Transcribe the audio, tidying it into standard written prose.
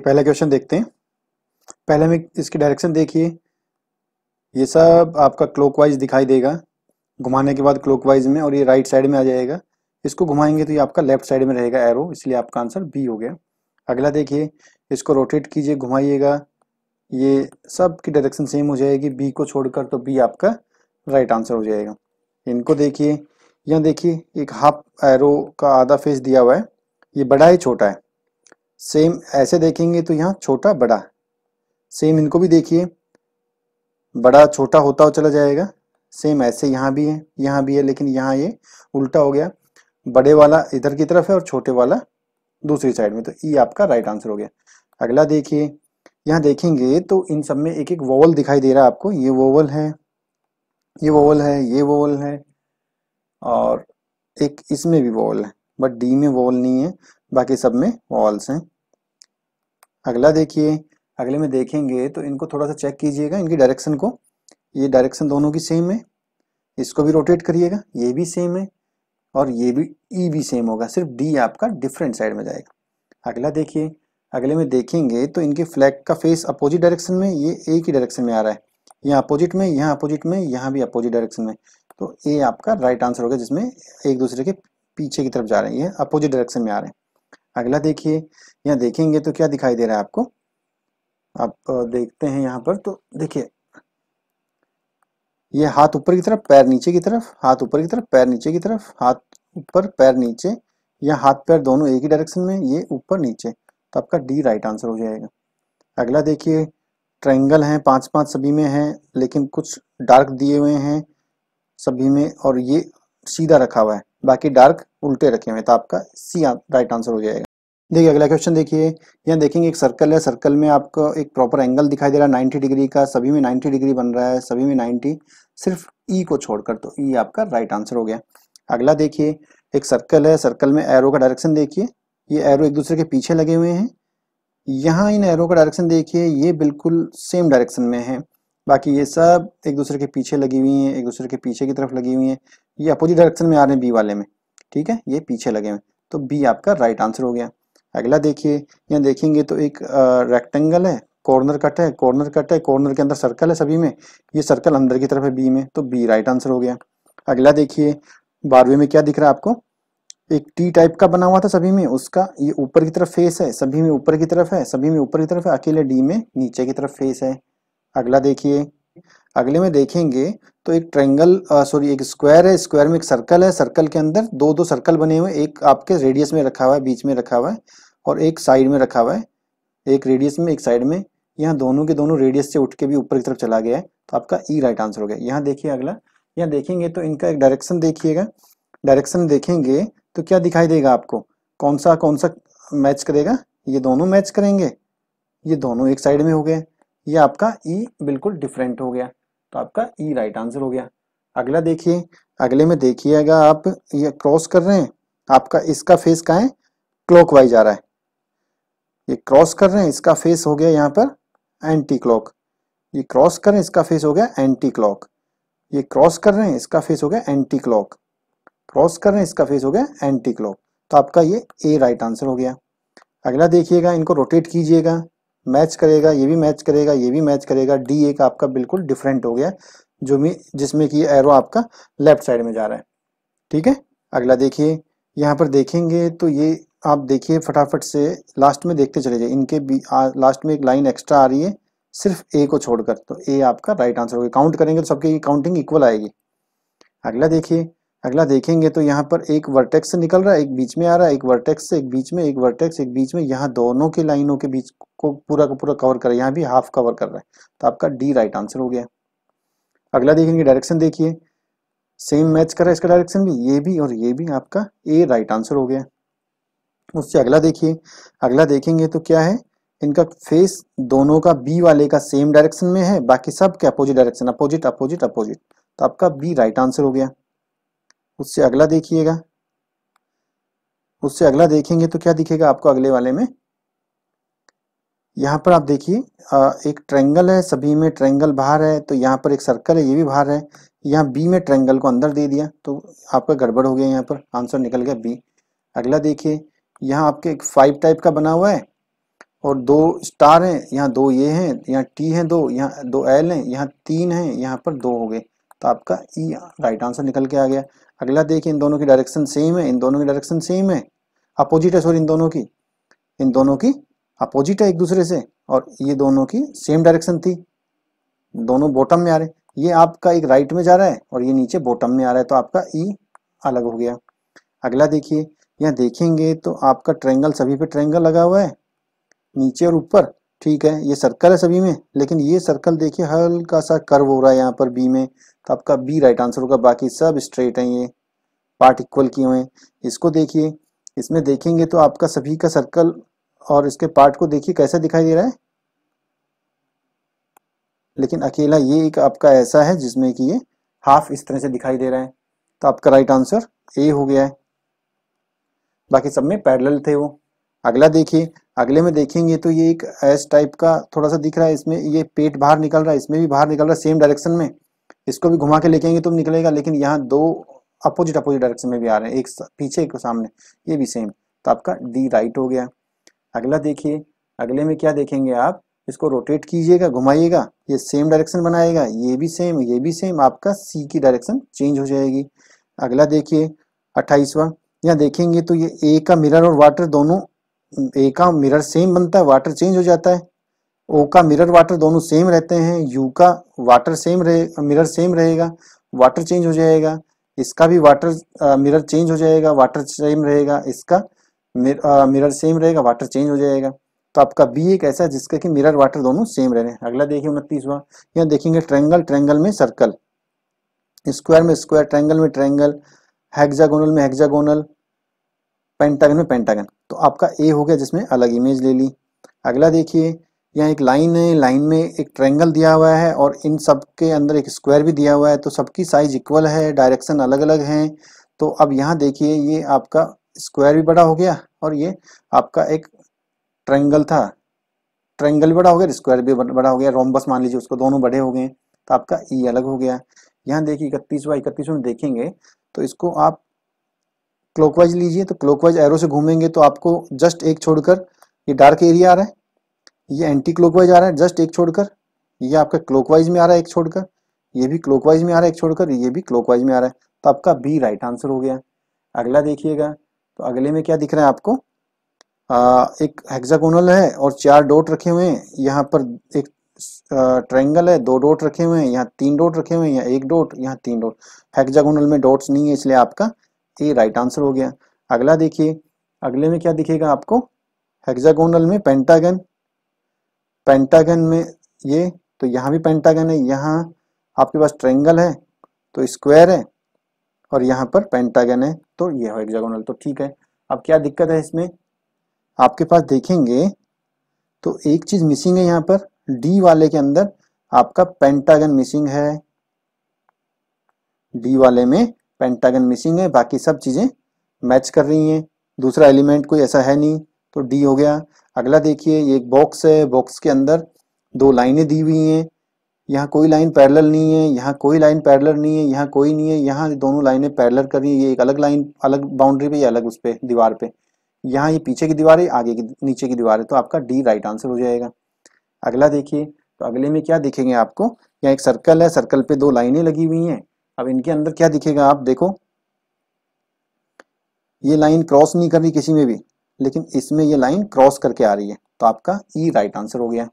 पहला क्वेश्चन देखते हैं। पहले में इसकी डायरेक्शन देखिए, ये सब आपका क्लॉकवाइज दिखाई देगा, घुमाने के बाद क्लॉकवाइज में, और ये राइट साइड में आ जाएगा। इसको घुमाएंगे तो ये आपका लेफ्ट साइड में रहेगा एरो, इसलिए आपका आंसर बी हो गया। अगला देखिए, इसको रोटेट कीजिए, घुमाइएगा, ये सब की डायरेक्शन सेम हो जाएगी बी को छोड़कर, तो बी आपका राइट आंसर हो जाएगा। इनको देखिए, यहाँ देखिए एक हाफ एरो का आधा फेस दिया हुआ है, ये बड़ा है छोटा है। सेम ऐसे देखेंगे तो यहाँ छोटा बड़ा, सेम इनको भी देखिए, बड़ा छोटा होता हुआ चला जाएगा। सेम ऐसे यहाँ भी है, लेकिन यहाँ ये उल्टा हो गया, बड़े वाला इधर की तरफ है और छोटे वाला दूसरी साइड में, तो ई आपका राइट आंसर हो गया। अगला देखिए, यहाँ देखेंगे तो इन सब में एक एक वोवल दिखाई दे रहा है आपको, ये वोवल है, ये वोवल है, ये वोवल है, और एक इसमें भी वोवल है, बट डी में वोवल नहीं है, बाकी सब में वोवल्स हैं। अगला देखिए, अगले में देखेंगे तो इनको थोड़ा सा चेक कीजिएगा, इनकी डायरेक्शन को, ये डायरेक्शन दोनों की सेम है, इसको भी रोटेट करिएगा, ये भी सेम है, और ये भी ई भी सेम होगा, सिर्फ डी आपका डिफरेंट साइड में जाएगा। अगला देखिए, अगले में देखेंगे तो इनके फ्लैग का फेस अपोजिट डायरेक्शन में, ये एक ही डायरेक्शन में आ रहा है, यहाँ अपोजिट में, यहाँ अपोजिट में, यहाँ भी अपोजिट डायरेक्शन में, तो ए आपका राइट आंसर होगा, जिसमें एक दूसरे के पीछे की तरफ जा रहे हैं, ये अपोजिट डायरेक्शन में आ रहे हैं। अगला देखिए, यहाँ देखेंगे तो क्या दिखाई दे रहा है आपको, आप देखते हैं यहाँ पर, तो देखिए ये हाथ ऊपर की तरफ, पैर नीचे की तरफ, हाथ ऊपर की तरफ, पैर नीचे की तरफ, हाथ ऊपर पैर नीचे, या हाथ पैर दोनों एक ही डायरेक्शन में, ये ऊपर नीचे, तो आपका डी राइट आंसर हो जाएगा। अगला देखिए, ट्रायंगल हैं, 5-5 सभी में हैं, लेकिन कुछ डार्क दिए हुए हैं सभी में, और ये सीधा रखा हुआ है, बाकी डार्क उल्टे रखे हुए हैं, तो आपका सी राइट आंसर हो जाएगा। देखिए अगला क्वेश्चन देखिए, यहाँ देखेंगे एक सर्कल है, सर्कल में आपको एक प्रॉपर एंगल दिखाई दे रहा है 90 डिग्री का, सभी में 90 डिग्री बन रहा है, सभी में 90, सिर्फ ई को छोड़कर, तो ई आपका राइट आंसर हो गया। अगला देखिए, एक सर्कल है, सर्कल में एरो का डायरेक्शन देखिए, ये एरो एक दूसरे के पीछे लगे हुए हैं, यहाँ इन एरो का डायरेक्शन देखिए, ये बिल्कुल सेम डायरेक्शन में है, बाकी ये सब एक दूसरे के पीछे लगी हुई हैं, एक दूसरे के पीछे की तरफ लगी हुई हैं, ये अपोजिट डायरेक्शन में आ रहे हैं बी वाले में, ठीक है, ये पीछे लगे हुए हैं, तो बी आपका राइट आंसर हो गया। अगला देखिए, यहाँ देखेंगे तो एक रेक्टेंगल है, कॉर्नर कट है, कॉर्नर कट है, कॉर्नर के अंदर सर्कल है सभी में, ये सर्कल अंदर की तरफ है बी में, तो बी राइट आंसर हो गया। अगला देखिए, 12वें में क्या दिख रहा है आपको, एक टी टाइप का बना हुआ था सभी में, उसका ये ऊपर की तरफ फेस है, सभी में ऊपर की तरफ है, सभी में ऊपर की तरफ है, अकेले डी में नीचे की तरफ फेस है। अगला देखिए, अगले में देखेंगे तो एक ट्रायंगल, सॉरी एक स्क्वायर है, स्क्वायर में एक सर्कल है, सर्कल के अंदर दो दो सर्कल बने हुए हैं, एक आपके रेडियस में रखा हुआ है, बीच में रखा हुआ है, और एक साइड में रखा हुआ है, एक रेडियस में एक साइड में, यहाँ दोनों के दोनों रेडियस से उठ के भी ऊपर की तरफ चला गया है, तो आपका ई राइट आंसर हो गया। यहाँ देखिए अगला, यहाँ देखेंगे तो इनका एक डायरेक्शन देखिएगा, डायरेक्शन देखेंगे तो क्या दिखाई देगा आपको, कौन सा मैच करेगा, ये दोनों मैच करेंगे, ये दोनों एक साइड में हो गए, ये आपका ई बिल्कुल डिफरेंट हो गया, तो आपका ई राइट आंसर हो गया। अगला देखिए, अगले में देखिएगा आप, ये क्रॉस कर रहे हैं, आपका इसका फेस कहाँ है, क्लॉकवाइज आ रहा है, ये क्रॉस कर रहे हैं, इसका फेस हो गया यहाँ पर एंटी क्लॉक, ये क्रॉस कर रहे हैं, इसका फेस हो गया एंटी क्लॉक, ये क्रॉस कर रहे हैं, इसका फेस हो गया एंटी क्लॉक, क्रॉस कर रहे हैं, इसका फेस हो गया एंटी क्लॉक, तो आपका ये ए राइट आंसर हो गया। अगला देखिएगा, इनको रोटेट कीजिएगा, मैच करेगा, ये भी मैच करेगा, ये भी मैच करेगा, डी एक आपका बिल्कुल डिफरेंट हो गया, जो भी जिसमें कि एरो आपका लेफ्ट साइड में जा रहा है, ठीक है। अगला देखिए, यहाँ पर देखेंगे तो ये आप देखिए फटाफट से, लास्ट में देखते चले जाइए, इनके लास्ट में एक लाइन एक्स्ट्रा आ रही है सिर्फ ए को छोड़कर, तो ए आपका राइट आंसर होगा, काउंट करेंगे तो सबकी काउंटिंग इक्वल आएगी। अगला देखिए, अगला देखेंगे तो यहाँ पर एक वर्टेक्स से निकल रहा है, एक बीच में आ रहा है, एक वर्टेक्स से एक बीच में, एक वर्टेक्स एक बीच में, यहाँ दोनों की लाइनों के बीच को पूरा का पूरा कवर कर रहा है, यहाँ भी हाफ कवर कर रहा है, तो आपका डी राइट आंसर हो गया। अगला देखेंगे, डायरेक्शन देखिए, सेम मैच कर रहा है इसका डायरेक्शन भी, ये भी और ये भी, आपका ए राइट आंसर हो गया। उससे अगला देखिए, अगला देखेंगे तो क्या है, इनका फेस दोनों का बी वाले का सेम डायरेक्शन में है, बाकी सब के opposite direction, opposite opposite opposite, तो आपका बी राइट आंसर हो गया। उससे अगला देखिएगा, उससे अगला देखेंगे तो क्या दिखेगा आपको अगले वाले में, यहाँ पर आप देखिए एक ट्रायंगल है, सभी में ट्रायंगल बाहर है, तो यहाँ पर एक सर्कल है, ये भी बाहर है, यहाँ बी में ट्रायंगल को अंदर दे दिया, तो आपका गड़बड़ हो गया, यहाँ पर आंसर निकल गया बी। अगला देखिए, यहाँ आपके एक 5 टाइप का बना हुआ है, और 2 स्टार हैं, यहाँ 2 ये हैं, यहाँ टी हैं 2, यहाँ 2 एल हैं, यहाँ 3 हैं, यहाँ पर 2 हो गए। तो आपका ई राइट आंसर निकल के आ गया। अगला देखिए, इन दोनों की डायरेक्शन सेम है, इन दोनों की डायरेक्शन सेम है, अपोजिट है, सॉरी इन दोनों की अपोजिट है एक दूसरे से, और ये दोनों की सेम डायरेक्शन थी, दोनों बॉटम में आ रहे हैं। ये आपका एक राइट में जा रहा है और ये नीचे बॉटम में आ रहा है, तो आपका ई अलग हो गया। अगला देखिए, यहाँ देखेंगे तो आपका ट्रायंगल, सभी पे ट्रायंगल लगा हुआ है नीचे और ऊपर, ठीक है। ये सर्कल है सभी में, लेकिन ये सर्कल देखिए हल्का सा कर्व हो रहा है यहाँ पर बी में, तो आपका बी राइट आंसर होगा। बाकी सब स्ट्रेट हैं, ये पार्ट इक्वल किए हुए हैं। इसको देखिए, इसमें देखेंगे तो आपका सभी का सर्कल और इसके पार्ट को देखिए कैसा दिखाई दे रहा है, लेकिन अकेला ये एक आपका ऐसा है जिसमें कि ये हाफ इस तरह से दिखाई दे रहा है, तो आपका राइट आंसर ए हो गया है। बाकी सब में पैरेलल थे वो। अगला देखिए, अगले में देखेंगे तो ये एक एस टाइप का थोड़ा सा दिख रहा है, इसमें ये पेट बाहर निकल रहा है, इसमें भी बाहर निकल रहा है सेम डायरेक्शन में। इसको भी घुमा के लेके आएंगे तो निकलेगा, लेकिन यहाँ 2 अपोजिट अपोजिट डायरेक्शन में भी आ रहे हैं, एक पीछे एक सामने, ये भी सेम, तो आपका डी राइट हो गया। अगला देखिए, अगले में क्या देखेंगे आप, इसको रोटेट कीजिएगा, घुमाइएगा, ये सेम डायरेक्शन बनाएगा, ये भी सेम, ये भी सेम, आपका सी की डायरेक्शन चेंज हो जाएगी। अगला देखिए 28वां, यहाँ देखेंगे तो ये ए का मिरर और वाटर दोनों, ए का मिरर सेम बनता है, वाटर चेंज हो जाता है। ओ का मिरर वाटर दोनों सेम रहते हैं, यू का वाटर सेम रहे, मिरर सेम रहेगा, वाटर चेंज हो जाएगा। इसका भी वाटर मिरर चेंज हो जाएगा, वाटर सेम रहेगा, इसका मिरर सेम रहेगा, वाटर चेंज हो जाएगा। तो आपका बी एक ऐसा है जिसका कि मिरर वाटर दोनों सेम रह रहे हैं। अगला देखिए 29वां, यहाँ देखेंगे ट्रायंगल, ट्रायंगल में सर्कल, स्क्वायर में स्क्वायर, ट्रायंगल में ट्रायंगल, हेक्सागोनल में हेक्सागोनल, पेंटागन में पेंटागन, तो आपका ए हो गया जिसमें अलग इमेज ले ली। अगला देखिए, यहाँ एक लाइन है, लाइन में एक ट्रायंगल दिया हुआ है और इन सब के अंदर एक स्क्वायर भी दिया हुआ है, तो सबकी साइज इक्वल है, डायरेक्शन अलग अलग हैं। तो अब यहाँ देखिए, ये आपका स्क्वायर भी बड़ा हो गया और ये आपका एक ट्रायंगल था, ट्रायंगल भी बड़ा हो गया, स्क्वायर भी बड़ा हो गया, रोम्बस मान लीजिए उसको, दोनों बड़े हो गए, तो आपका ई अलग हो गया। यहाँ देखिए 31वां में देखेंगे तो इसको आप क्लॉकवाइज लीजिए, तो क्लॉकवाइज एरो से घूमेंगे तो आपको जस्ट एक छोड़कर ये डार्क एरिया आ रहा है, ये एंटी क्लॉकवाइज आ रहा है जस्ट एक छोड़कर, ये आपका क्लॉकवाइज में आ रहा है एक छोड़कर, ये भी क्लॉकवाइज में आ रहा है एक छोड़कर, ये भी क्लॉकवाइज में आ रहा है, तो आपका बी राइट आंसर हो गया। अगला देखिएगा, तो अगले में क्या दिख रहा है आपको, एक हेक्सागोनल है और 4 डॉट रखे हुए हैं, यहाँ पर एक ट्रायंगल है, 2 डॉट रखे हुए हैं, यहाँ 3 डॉट रखे हुए हैं, यहाँ 1 डॉट, यहाँ 3 डॉट। हेक्सागोनल में डॉट्स नहीं है, इसलिए आपका ए राइट आंसर हो गया। अगला देखिए, अगले में क्या दिखेगा आपको, हेक्सागोनल में पेंटागन, पेंटागन में ये, तो यहाँ भी पेंटागन है, यहाँ आपके पास ट्रायंगल है तो स्क्वायर है, और यहाँ पर पेंटागन है तो ये है हेक्सागोनल, तो ठीक है। अब क्या दिक्कत है इसमें, आपके पास देखेंगे तो एक चीज मिसिंग है, यहाँ पर डी वाले के अंदर आपका पेंटागन मिसिंग है, डी वाले में पेंटागन मिसिंग है, बाकी सब चीजें मैच कर रही हैं, दूसरा एलिमेंट कोई ऐसा है नहीं, तो डी हो गया। अगला देखिए, ये एक बॉक्स है, बॉक्स के अंदर 2 लाइनें दी हुई हैं, यहाँ कोई लाइन पैरेलल नहीं है, यहाँ कोई लाइन पैरेलल नहीं है, यहाँ कोई नहीं है, यहाँ दोनों लाइनें पैरेलल कर रही है, ये एक अलग लाइन अलग बाउंड्री पे, ये अलग उस पे दीवार पे, यहाँ ये पीछे की दीवार है, आगे की नीचे की दीवार है, तो आपका डी राइट आंसर हो जाएगा। अगला देखिए, तो अगले में क्या दिखेंगे आपको, यहाँ एक सर्कल है, सर्कल पे 2 लाइनें लगी हुई हैं, अब इनके अंदर क्या दिखेगा आप देखो, ये लाइन क्रॉस नहीं कर रही किसी में भी, लेकिन इसमें ये लाइन क्रॉस करके आ रही है, तो आपका ई राइट आंसर हो गया।